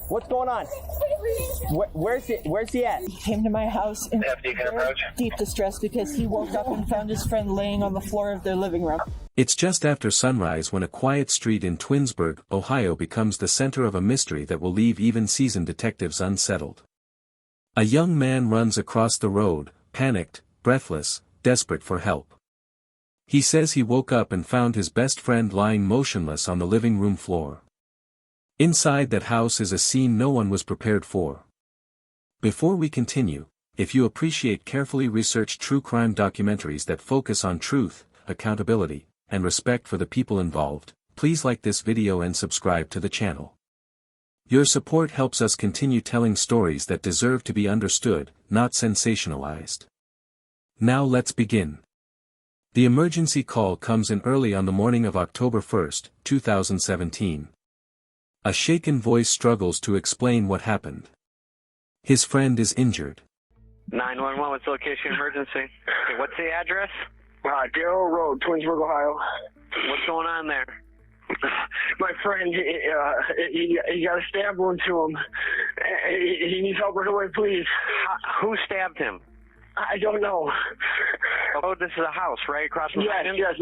What's going on? Where's he at? He came to my house in deep distress because he woke up and found his friend laying on the floor of their living room. It's just after sunrise when a quiet street in Twinsburg, Ohio becomes the center of a mystery that will leave even seasoned detectives unsettled. A young man runs across the road, panicked, breathless, desperate for help. He says he woke up and found his best friend lying motionless on the living room floor. Inside that house is a scene no one was prepared for. Before we continue, if you appreciate carefully researched true crime documentaries that focus on truth, accountability, and respect for the people involved, please like this video and subscribe to the channel. Your support helps us continue telling stories that deserve to be understood, not sensationalized. Now let's begin. The emergency call comes in early on the morning of October 1, 2017. A shaken voice struggles to explain what happened. His friend is injured. 911, what's the location emergency? Okay, what's the address? Daryl Road, Twinsburg, Ohio. What's going on there? My friend, he got a stab wound to him. He needs help right away, please. Who stabbed him? I don't know. Oh, this is a house, right across from him? Yes.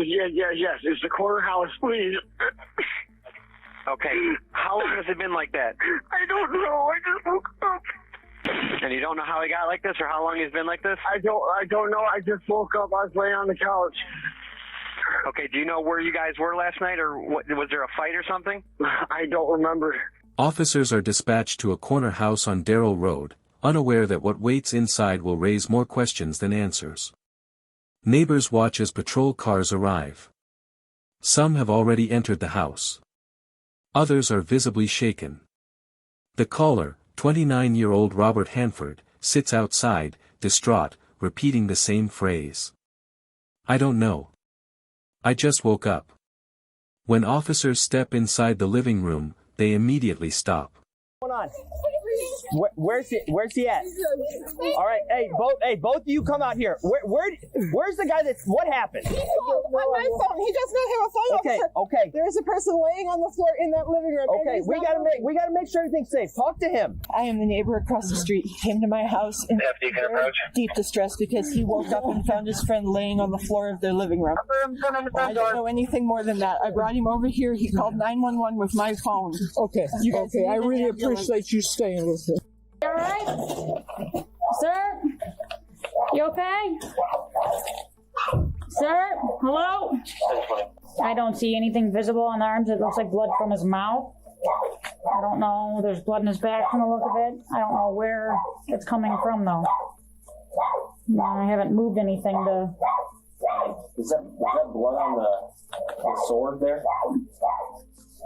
It's the corner house, please. Okay. How long has it been like that? I don't know. I just woke up. And you don't know how he got like this, or how long he's been like this? I don't know. I just woke up. I was laying on the couch. Okay. Do you know where you guys were last night, or what, was there a fight or something? I don't remember. Officers are dispatched to a corner house on Daryl Road, unaware that what waits inside will raise more questions than answers. Neighbors watch as patrol cars arrive. Some have already entered the house. Others are visibly shaken. The caller, 29-year-old Robert Hanford, sits outside, distraught, repeating the same phrase. I don't know. I just woke up. When officers step inside the living room, they immediately stop. What's going on? Where's he at? All right, hey, both of you come out here. Where's the guy what happened? On my phone. He does not have a phone. Okay. There's a person laying on the floor in that living room. Okay, we gotta make sure everything's safe. Talk to him. I am the neighbor across the street. He came to my house in deep distress because he woke up and found his friend laying on the floor of their living room. I don't know anything more than that. I brought him over here. He called 911 with my phone. Okay. I really appreciate you staying with me. You all right? Sir? You okay? Sir? Hello? I don't see anything visible on the arms. It looks like blood from his mouth. I don't know. There's blood in his back from the look of it. I don't know where it's coming from, though. No, I haven't moved anything to... Is that blood on the sword there?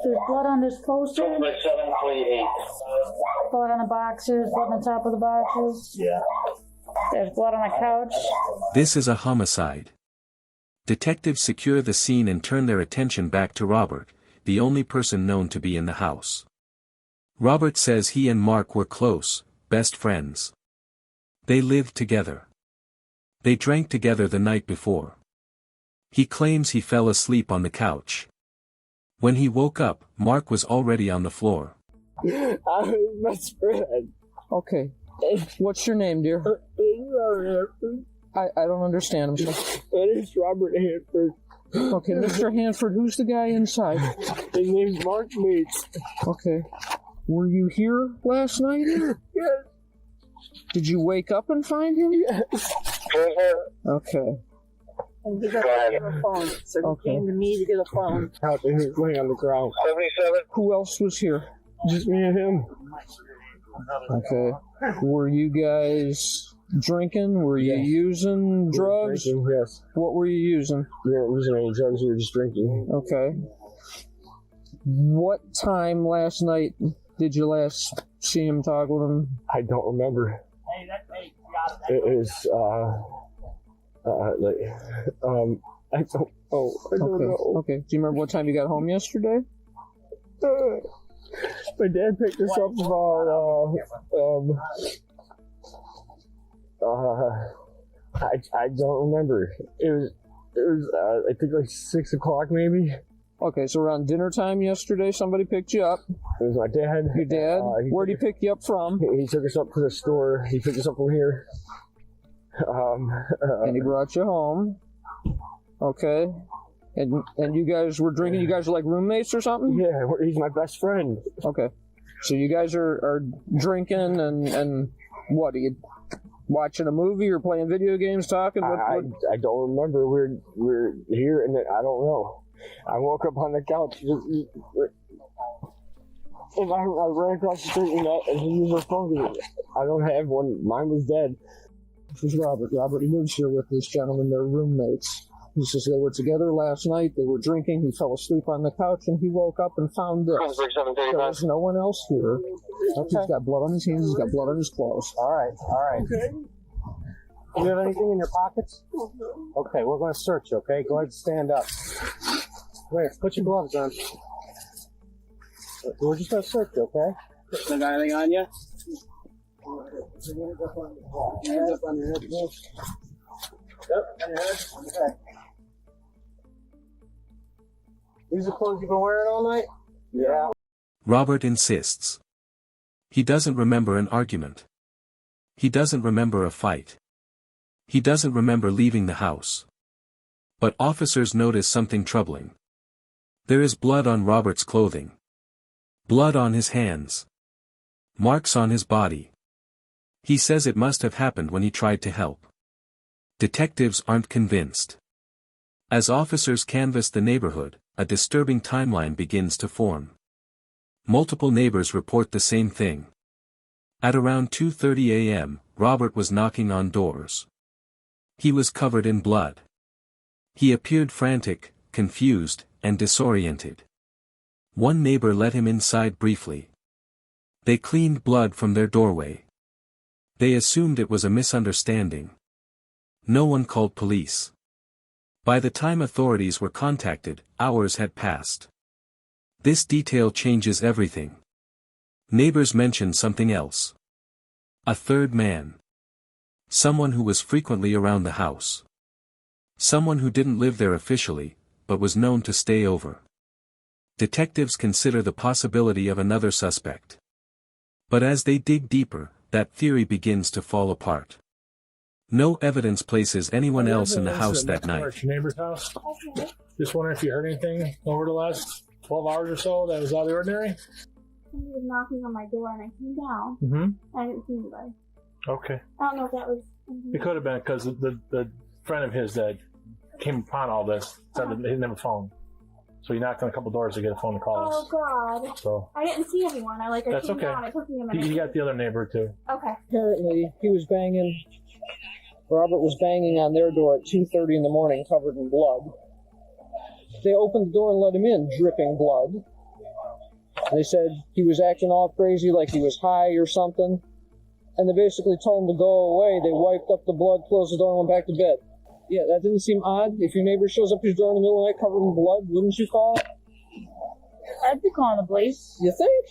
There's blood on this poster. 728. Blood on the boxes, blood on top of the boxes. Yeah. There's blood on the couch. This is a homicide. Detectives secure the scene and turn their attention back to Robert, the only person known to be in the house. Robert says he and Mark were close, best friends. They lived together. They drank together the night before. He claims he fell asleep on the couch. When he woke up, Mark was already on the floor. I'm his best friend. Okay. What's your name, dear? It's Robert Hanford. I don't understand. I'm sorry. It's Robert Hanford. Okay, Mr. Hanford, who's the guy inside? His name's Mark Bates. Okay. Were you here last night? Yes. Did you wake up and find him? Yes. Okay. And he doesn't have a phone, so he came to me to get a phone. Out there, he was laying on the ground. 77. Who else was here? Just me and him. Okay. Were you guys drinking? Were you using drugs? Drinking, yes. What were you using? We weren't using any drugs, we were just drinking. Okay. What time last night did you last see him talk with him? I don't remember. It was, I don't know. I don't know. Okay. Do you remember what time you got home yesterday? My dad picked us up about, I don't remember. It was I think like 6 o'clock maybe. Okay, so around dinner time yesterday, somebody picked you up. It was my dad. Your dad? Where'd he pick you up from? He took us up to the store. He picked us up from here. And he brought you home. Okay. And you guys were drinking? You guys are like roommates or something? Yeah, he's my best friend. Okay. So you guys are drinking and what? Are you watching a movie or playing video games, talking? I don't remember. We're here and I don't know. I woke up on the couch and I ran across the street and he used my phone. I don't have one. Mine was dead. This is Robert. Robert lives here with this gentleman. They're roommates. He says they were together last night. They were drinking. He fell asleep on the couch and he woke up and found this. There's no one else here. Okay. He's got blood on his hands. He's got blood on his clothes. All right. Okay. Do you have anything in your pockets? Okay, we're going to search you, okay? Go ahead and stand up. Wait, put your gloves on. We're just going to search you, okay? You got anything on you? Hands up on your head. Yep, on your head. Okay. These are clothes you've been wearing all night? Yeah. Robert insists. He doesn't remember an argument. He doesn't remember a fight. He doesn't remember leaving the house. But officers notice something troubling. There is blood on Robert's clothing. Blood on his hands. Marks on his body. He says it must have happened when he tried to help. Detectives aren't convinced. As officers canvass the neighborhood, a disturbing timeline begins to form. Multiple neighbors report the same thing. At around 2:30 a.m., Robert was knocking on doors. He was covered in blood. He appeared frantic, confused, and disoriented. One neighbor let him inside briefly. They cleaned blood from their doorway. They assumed it was a misunderstanding. No one called police. By the time authorities were contacted, hours had passed. This detail changes everything. Neighbors mention something else. A third man. Someone who was frequently around the house. Someone who didn't live there officially, but was known to stay over. Detectives consider the possibility of another suspect. But as they dig deeper, that theory begins to fall apart. No evidence places anyone else in the house that night. Your neighbor's house? Okay. Just wondering if you heard anything over the last 12 hours or so that was out of the ordinary? Somebody was knocking on my door and I came down. Mm-hmm. I didn't see anybody. Okay. I don't know if that was... It could have been because the friend of his that came upon all this said that he didn't have a phone. So he knocked on a couple doors to get a phone to call us. Oh, God. So I didn't see anyone. I That's came okay. down. It took me a minute. You got the other neighbor too. Okay. Apparently, Robert was banging on their door at 2:30 in the morning, covered in blood. They opened the door and let him in, dripping blood. They said he was acting all crazy, like he was high or something. And they basically told him to go away. They wiped up the blood, closed the door, and went back to bed. Yeah, that didn't seem odd. If your neighbor shows up at your door in the middle of the night covered in blood, wouldn't you call? I'd be calling the police. You think?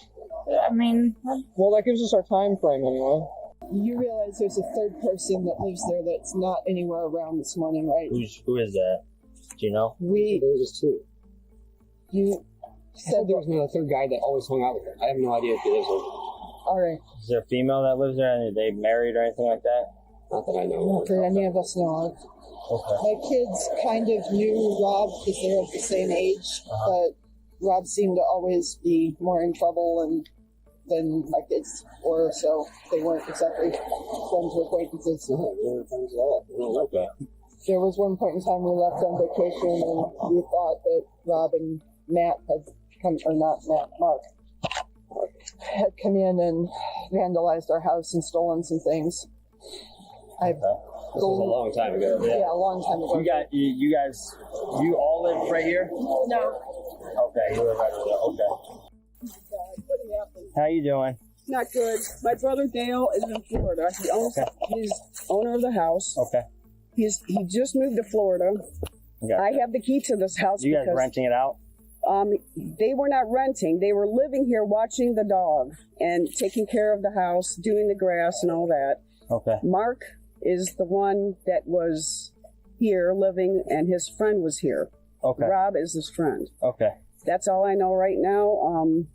I mean... Well, that gives us our time frame anyway. You realize there's a third person that lives there that's not anywhere around this morning, right? Who is that? Do you know? There's two. You said there was another third guy that always hung out with her. I have no idea who it is. All right. Is there a female that lives there and they married or anything like that? Not that I know. Not that any of us know of. Okay. My kids kind of knew Rob because they're of the same age, but Rob seemed to always be more in trouble than my kids were, so they weren't exactly friends or acquaintances. Okay. There was one point in time we left on vacation and we thought that Rob and Matt had come, or not Matt, Mark, had come in and vandalized our house and stolen some things. This was a long time ago. Yeah, a long time ago. You guys, you all live right here? No. Okay, you live right over there. Okay. How you doing? Not good. My brother Dale is in Florida. He owns. He's owner of the house. Okay. He just moved to Florida. Okay. I have the key to this house. You guys renting it out? They were not renting. They were living here, watching the dog and taking care of the house, doing the grass and all that. Okay. Mark is the one that was here living, and his friend was here. Okay. Rob is his friend. Okay. That's all I know right now.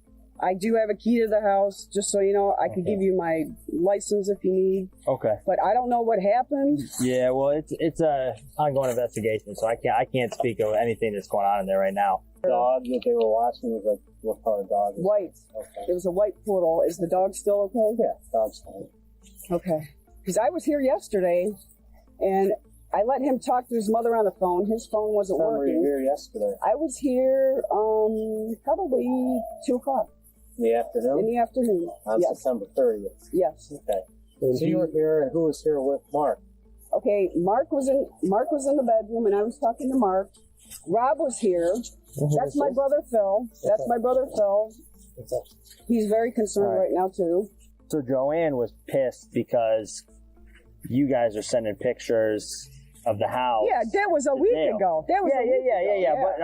I do have a key to the house, just so you know. I could give you my license if you need. Okay. But I don't know what happened. Yeah, well, it's a ongoing investigation, so I can't speak of anything that's going on in there right now. The dog that they were watching was like, what color dog? White. Okay. It was a white poodle. Is the dog still okay? Yeah, dog's fine. Okay. Because I was here yesterday, and I let him talk to his mother on the phone. His phone wasn't Were working. you here yesterday? I was here probably 2 o'clock. In the afternoon? In the afternoon. On Yes. September 30th. Yes. Okay. So you were here, and who was here with Mark? Okay, Mark was in the bedroom, and I was talking to Mark. Rob was here. That's my brother Phil. That's my brother Phil. He's very concerned right now too. So Joanne was pissed because you guys are sending pictures of the house. Yeah, that was a week ago. That was yeah. But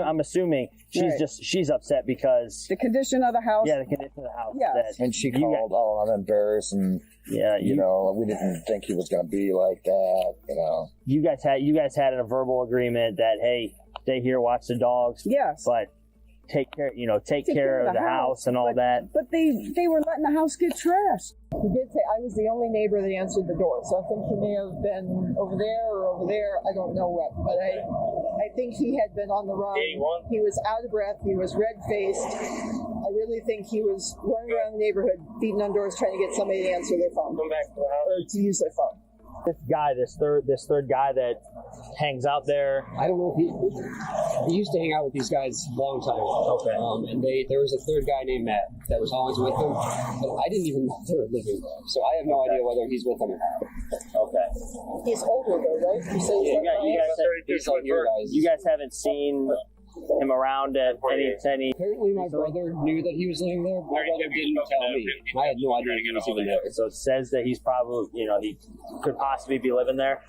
I'm assuming she's upset because the condition of the house. Yeah, the condition of the house. Yes. And she called, oh, I'm embarrassed, and you know, we didn't think he was going to be like that. You know, you guys had a verbal agreement that, hey, stay here, watch the dogs. Yes. But take care of the house and all that. But they were letting the house get trashed. He did say I was the only neighbor that answered the door, so I think he may have been over there or over there. I don't know what, but I think he had been on the run. He was out of breath. He was red-faced. I really think he was running around the neighborhood, beating on doors, trying to get somebody to answer their phone. Come back to the house. Or to use their phone. This third guy that hangs out there. I don't know if he used to hang out with these guys a long time. Okay. And there was a third guy named Matt that was always with them. But I didn't even know they were living there, so I have no idea whether he's with them or not. Okay. He's older though, right? You say you guys haven't seen him around at any. Apparently, my brother knew that he was living there. My brother didn't tell me. I had no idea he was even there. So it says that he's probably, he could possibly be living there.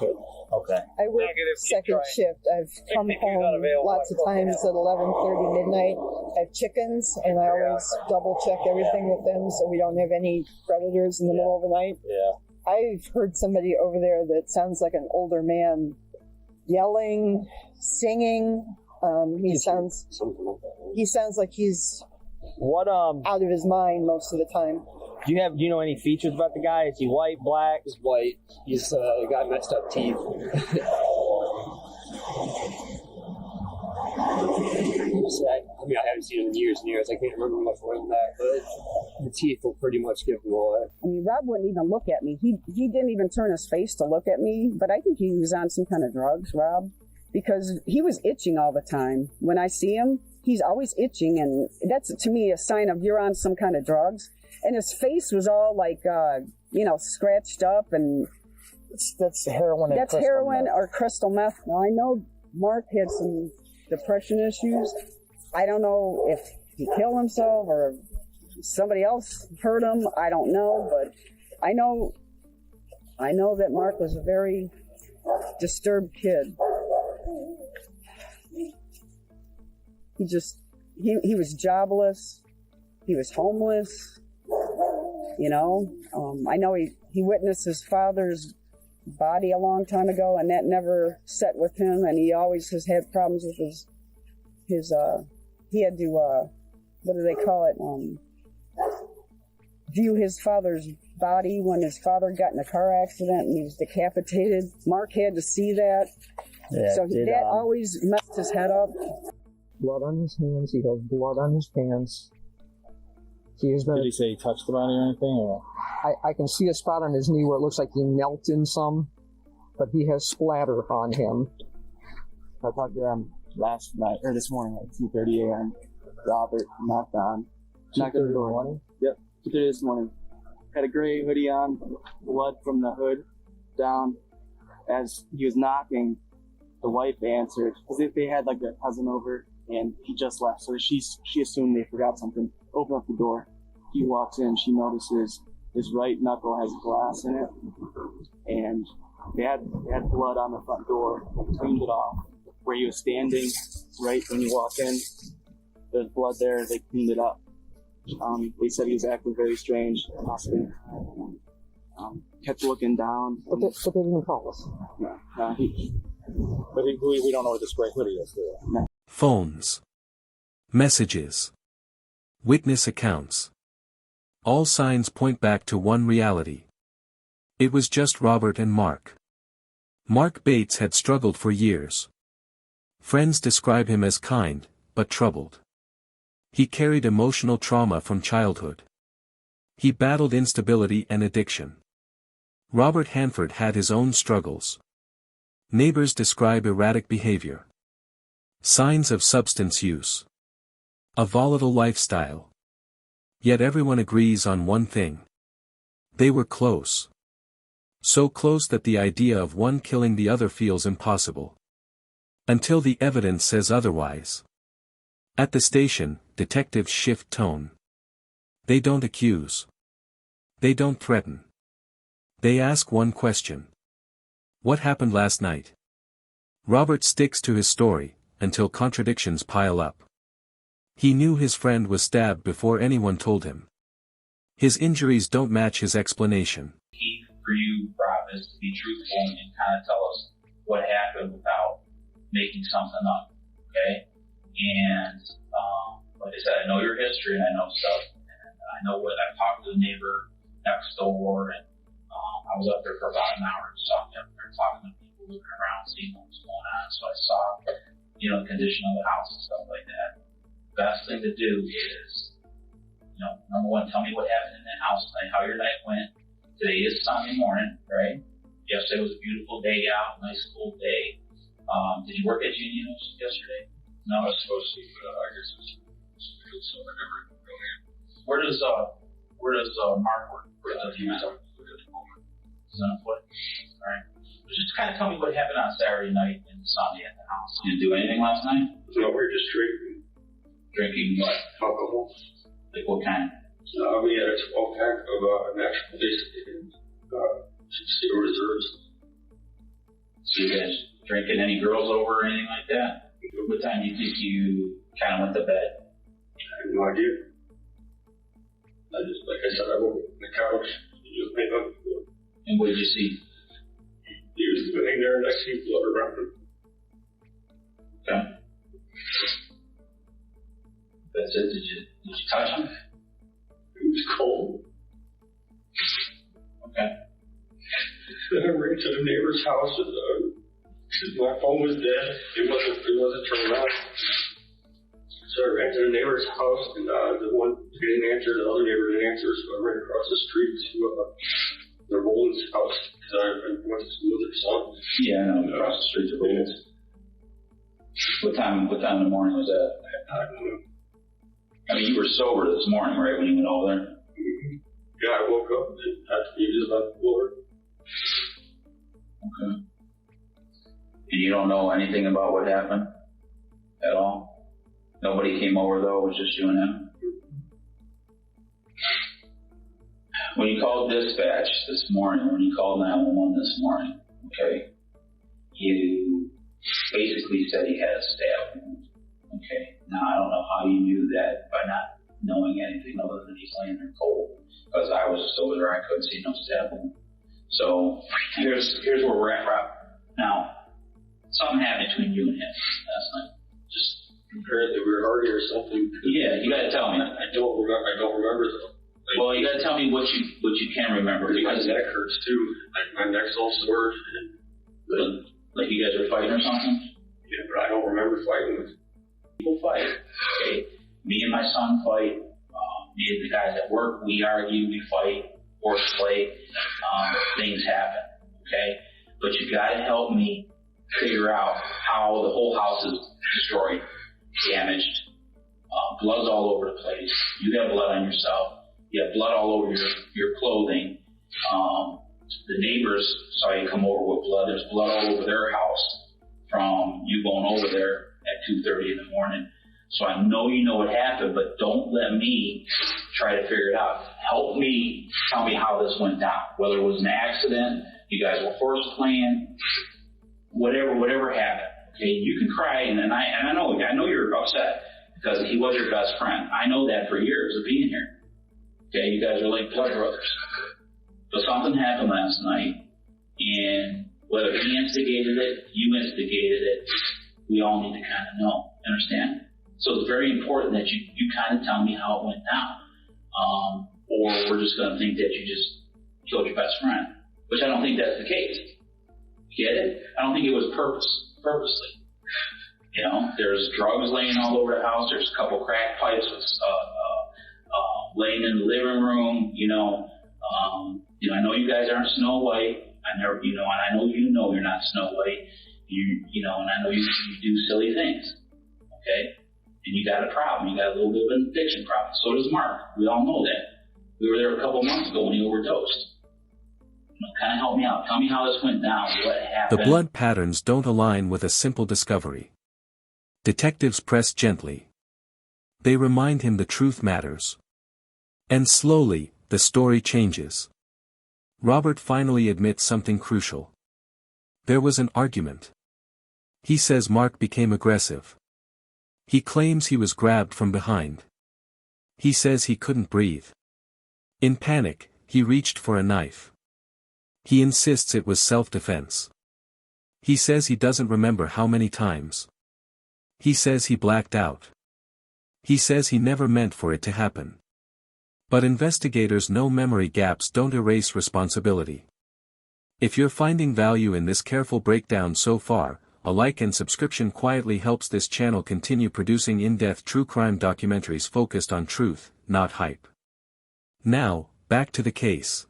Okay. I work second shift. I've come home lots of times at 11:30 midnight. I have chickens, and I always double check everything with them so we don't have any predators in the middle of the night. Yeah. I've heard somebody over there that sounds like an older man yelling, singing. He sounds like he's out of his mind most of the time. Do you know any features about the guy? Is he white, black? He's white. He's got messed up teeth. I haven't seen him in years and years. I can't remember much more than that, but the teeth will pretty much give him away. I mean, Rob wouldn't even look at me. He didn't even turn his face to look at me, but I think he was on some kind of drugs, Rob, because he was itching all the time. When I see him, he's always itching, and that's, to me, a sign of you're on some kind of drugs. And his face was all like, scratched up, and that's heroin. That's heroin or crystal meth. Now, I know Mark had some depression issues. I don't know if he killed himself or somebody else hurt him. I don't know, but I know that Mark was a very disturbed kid. He was jobless. He was homeless. I know he witnessed his father's body a long time ago, and that never set with him, and he always has had problems with his he had to, what do they call it, view his father's body when his father got in a car accident and he was decapitated. Mark had to see that. Yeah, so that always messed his head up. Blood on his hands. He has blood on his pants. Did he say he touched the body or anything? Or? I can see a spot on his knee where it looks like he knelt in some, but he has splatter on him. I talked to him last night, or this morning at 2:30 a.m. Robert knocked on the door. Yep, 2:30 this morning. Had a gray hoodie on, blood from the hood down. As he was knocking, the wife answered, because they had like a cousin over, and he just left, so she assumed they forgot something. Open up the door. He walks in. She notices his right knuckle has glass in it, and they had blood on the front door. They cleaned it off. Where he was standing, right when you walk in, there's blood there. They cleaned it up. They said he was acting very strange, possibly. Kept looking down. But they didn't call us. We don't know where the spray hoodie is. Phones. Messages. Witness accounts. All signs point back to one reality. It was just Robert and Mark. Mark Bates had struggled for years. Friends describe him as kind, but troubled. He carried emotional trauma from childhood. He battled instability and addiction. Robert Hanford had his own struggles. Neighbors describe erratic behavior. Signs of substance use. A volatile lifestyle. Yet everyone agrees on one thing. They were close. So close that the idea of one killing the other feels impossible. Until the evidence says otherwise. At the station, detectives shift tone. They don't accuse. They don't threaten. They ask one question. What happened last night? Robert sticks to his story, until contradictions pile up. He knew his friend was stabbed before anyone told him. His injuries don't match his explanation. Key for you, Rob, is to be truthful and kind of tell us what happened without making something up, okay? And like I said, I know your history and I know stuff. And I know what I've talked to the neighbor next door, and I was up there for about an hour just talking up there, talking to people looking around, seeing what was going on. So I saw, the condition of the house and stuff like that. Best thing to do is, number one, tell me what happened in that house tonight, how your night went. Today is Sunday morning, right? Yesterday was a beautiful day out, nice cool day. Did you work at Union yesterday? No, I was supposed to, but I guess it was good, so I never really. Where does Mark work? Where does he work? He's unemployed. All right. But just kind of tell me what happened on Saturday night and Sunday at the house. Did you do anything last night? No, we were just drinking. Drinking what? Alcohol. Like what kind? We had a 12-pack of natural basic and zero reserves. So you guys drinking any girls over or anything like that? What time do you think you kind of went to bed? I have no idea. Like I said, I woke up on the couch and just made up. And what did you see? He was sitting there and I see blood around him. Okay. That's it. Did you touch him? It was cold. Okay. Then I ran to the neighbor's house and my phone was dead. It wasn't turned on. So I ran to the neighbor's house and the one didn't answer, the other neighbor didn't answer, so I ran across the street to the Roland's house because I went to school with their son. Yeah, I know. Across the street to Roland's. What time in the morning was that? I don't know. I mean, you were sober this morning, right, when you went over there? Mm-hmm. Yeah, I woke up and he just on the floor. Okay. And you don't know anything about what happened at all? Nobody came over, though? It was just you and him? When you called dispatch this morning, when you called 911 this morning, okay, you basically said he had a stab wound. Okay. Now, I don't know how you knew that by not knowing anything other than he's laying there cold. Because I was just over there, I couldn't see no stab wound. So, here's where we're at, Rob. Now, something happened between you and him last night. Just apparently we were arguing or something. Yeah, you gotta tell me. I don't remember though. Well, you gotta tell me what you can remember. Because my neck hurts too. Like my neck's all sore. Like you guys were fighting or something? Yeah, but I don't remember fighting with people fight. Okay, me and my son fight. Me and the guys at work, we argue, we fight, horseplay. Things happen. Okay, but you gotta help me figure out how the whole house is destroyed, damaged. Blood's all over the place. You got blood on yourself. You have blood all over your clothing. The neighbors saw you come over with blood. There's blood all over their house from you going over there at 2:30 in the morning. So I know you know what happened, but don't let me try to figure it out. Help me, tell me how this went down. Whether it was an accident, you guys were horseplaying, whatever happened. Okay, you can cry, and I know you're upset because he was your best friend. I know that for years of being here. Okay, you guys are like blood brothers. But something happened last night, and whether he instigated it, you instigated it, we all need to kind of know. Understand? So it's very important that you kind of tell me how it went down. Or we're just going to think that you just killed your best friend, which I don't think that's the case. Get it? I don't think it was purposely. You know, there's drugs laying all over the house. There's a couple crack pipes laying in the living room. You know, I know you guys aren't Snow White. And I know you're not Snow White. And I know you do silly things. Okay? And you got a problem. You got a little bit of an addiction problem. So does Mark. We all know that. We were there a couple months ago when he overdosed. Kind of help me out. Tell me how this went down. What happened? The blood patterns don't align with a simple discovery. Detectives press gently. They remind him the truth matters. And slowly, the story changes. Robert finally admits something crucial. There was an argument. He says Mark became aggressive. He claims he was grabbed from behind. He says he couldn't breathe. In panic, he reached for a knife. He insists it was self-defense. He says he doesn't remember how many times. He says he blacked out. He says he never meant for it to happen. But investigators know memory gaps don't erase responsibility. If you're finding value in this careful breakdown so far, a like and subscription quietly helps this channel continue producing in-depth true crime documentaries focused on truth, not hype. Now, back to the case.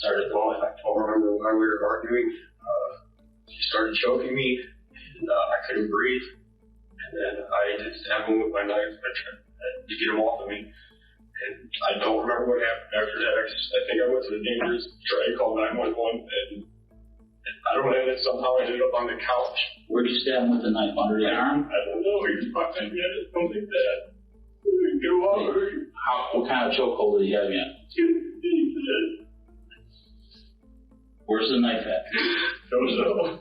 Started going. I don't remember why we were arguing. She started choking me, and I couldn't breathe. And then I did stab him with my knife. I tried to get him off of me. And I don't remember what happened after that. I think I went to the neighbors, tried to call 911, and I don't know, and then somehow I ended up on the couch. Where'd you stab him with the knife? Under the arm? I don't know. He was fucking me. I just don't think that. What kind of chokehold did he have you in? Where's the knife at? Don't know.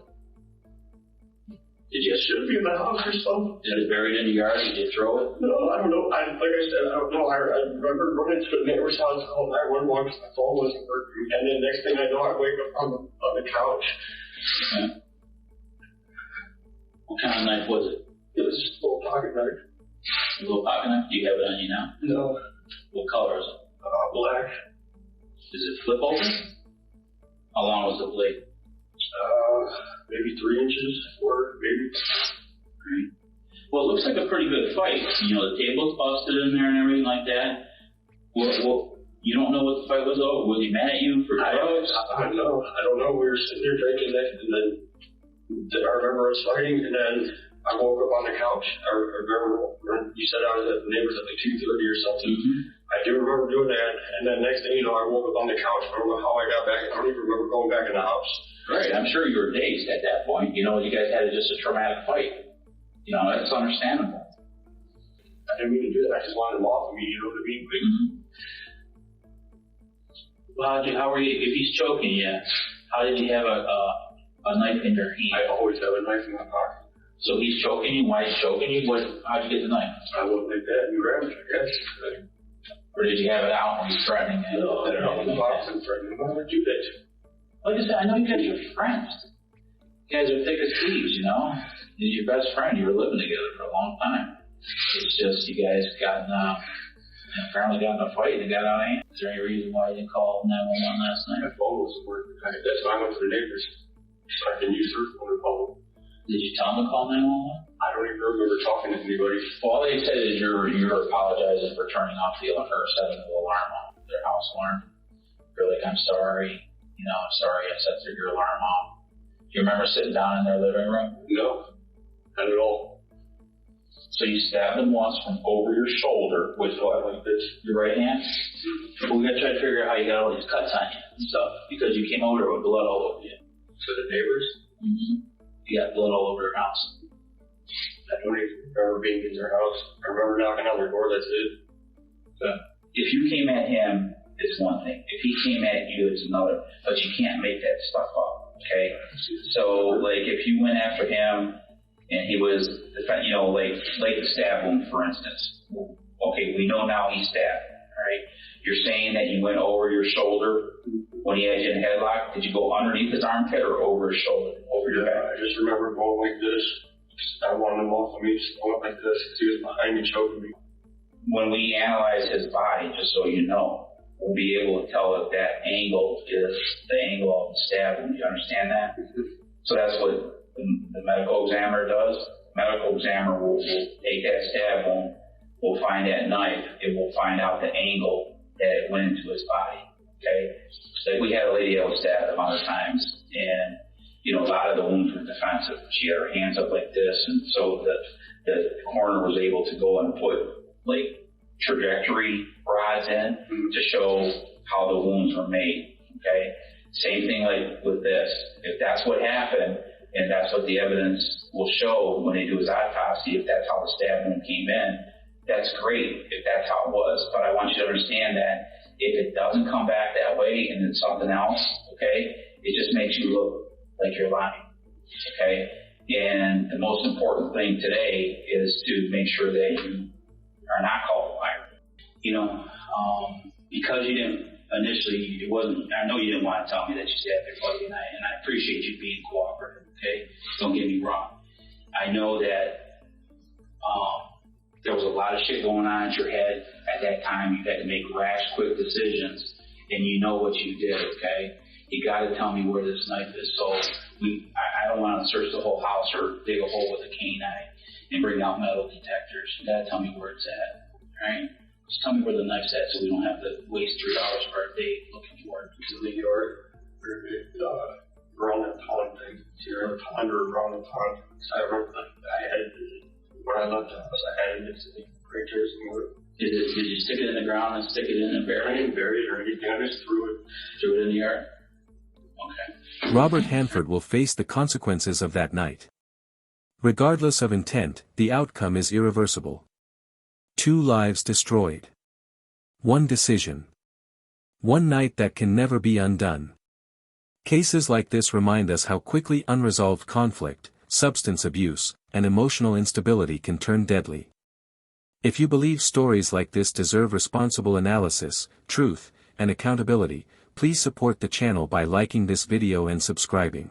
Did you? Should be in the house or something. Did it buried in the yard? Did you throw it? No, I don't know. Like I said, I don't know. I remember running to the neighbor's house, called 911 because my phone wasn't working. And then next thing I know, I wake up on the couch. Okay. What kind of knife was it? It was just a little pocket knife. A little pocket knife? Do you have it on you now? No. What color is it? Black. Does it flip open? How long was the blade? Maybe 3 inches, 4, maybe. Right. Well, it looks like a pretty good fight. You know, the table's busted in there and everything like that. Well, you don't know what the fight was over? Was he mad at you for drugs? I don't know. We were sitting there drinking it, and then I remember us fighting, and then I woke up on the couch. I remember when you said I was at the neighbors at like 2:30 or something. Mm-hmm. I do remember doing that, and then next thing you know, I woke up on the couch. I don't know how I got back. I don't even remember going back in the house. Right, I'm sure you were dazed at that point. You know, you guys had just a traumatic fight. You know, that's understandable. I didn't mean to do that. I just wanted him off of me, you know what I mean? Mm-hmm. Well, how were you, if he's choking you, how did you have a knife in your hand? I always have a knife in my pocket. So he's choking you? Why is he choking you? How'd you get the knife? I went like that and grabbed it, I guess. Or did you have it out when he was threatening you? No, I don't know. I wasn't threatening him. Why would you do that? Like I said, I know you guys are friends. You guys are thick as thieves, you know? He's your best friend. You were living together for a long time. It's just you guys apparently got in a fight and got out of hand. Is there any reason why you didn't call 911 last night? My phone wasn't working. That's why I went to the neighbors. So I can use their phone to call them. Did you tell them to call 911? I don't even remember talking to anybody. Well, all they said is you're apologizing for turning off the alarm or setting the alarm off, their house alarm. You're like, I'm sorry. You know, I'm sorry I set your alarm off. Do you remember sitting down in their living room? No, not at all. So you stabbed them once from over your shoulder with what, like this, your right hand? Well, we gotta try to figure out how you got all these cuts on you and stuff because you came over with blood all over you. To the neighbors? Mm-hmm. You got blood all over your house. I don't even remember being in their house. I remember knocking on their door, that's it. So if you came at him, it's one thing. If he came at you, it's another. But you can't make that stuff up, okay? So, like, if you went after him and he was, you know, like the stab wound, for instance. Okay, we know now he stabbed, all right? You're saying that you went over your shoulder when he had you in a headlock. Did you go underneath his armpit or over his shoulder, over your back? I just remember going like this, I wanted him off of me, just went like this, because he was behind me choking me. When we analyze his body, just so you know, we'll be able to tell if that angle is the angle of the stab wound. Do you understand that? So that's what the medical examiner does. Medical examiner will take that stab wound, will find that knife, it will find out the angle that it went into his body. Okay? So we had a lady that was stabbed a lot of times, and you know, a lot of the wounds were defensive. She had her hands up like this, and so the coroner was able to go and put like trajectory rods in to show how the wounds were made. Okay? Same thing like with this. If that's what happened, and that's what the evidence will show when they do his autopsy, if that's how the stab wound came in, that's great if that's how it was. But I want you to understand that if it doesn't come back that way and it's something else, okay, it just makes you look like you're lying. Okay? And the most important thing today is to make sure that you are not called a liar. You know, because you didn't initially, it wasn't, I know you didn't want to tell me that you stabbed your buddy, and I appreciate you being cooperative, okay? Don't get me wrong. I know that there was a lot of shit going on in your head at that time. You had to make rash, quick decisions, and you know what you did, okay? You got to tell me where this knife is. So I don't want to search the whole house or dig a hole with a canine and bring out metal detectors. You got to tell me where it's at, all right? Just tell me where the knife's at so we don't have to waste $3 per day looking for it. To the yard, around the pond thing. Here in the pond or around the pond. So I remember I had it, when I left the house, I had it right there somewhere. Did you stick it in the ground and stick it in and bury it? I didn't bury it or anything, I just threw it. Threw it in the yard? Okay. Robert Hanford will face the consequences of that night. Regardless of intent, the outcome is irreversible. 2 lives destroyed. 1 decision. 1 night that can never be undone. Cases like this remind us how quickly unresolved conflict, substance abuse, and emotional instability can turn deadly. If you believe stories like this deserve responsible analysis, truth, and accountability, please support the channel by liking this video and subscribing.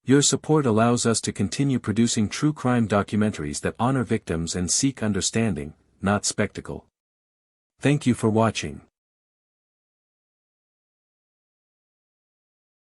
Your support allows us to continue producing true crime documentaries that honor victims and seek understanding, not spectacle. Thank you for watching.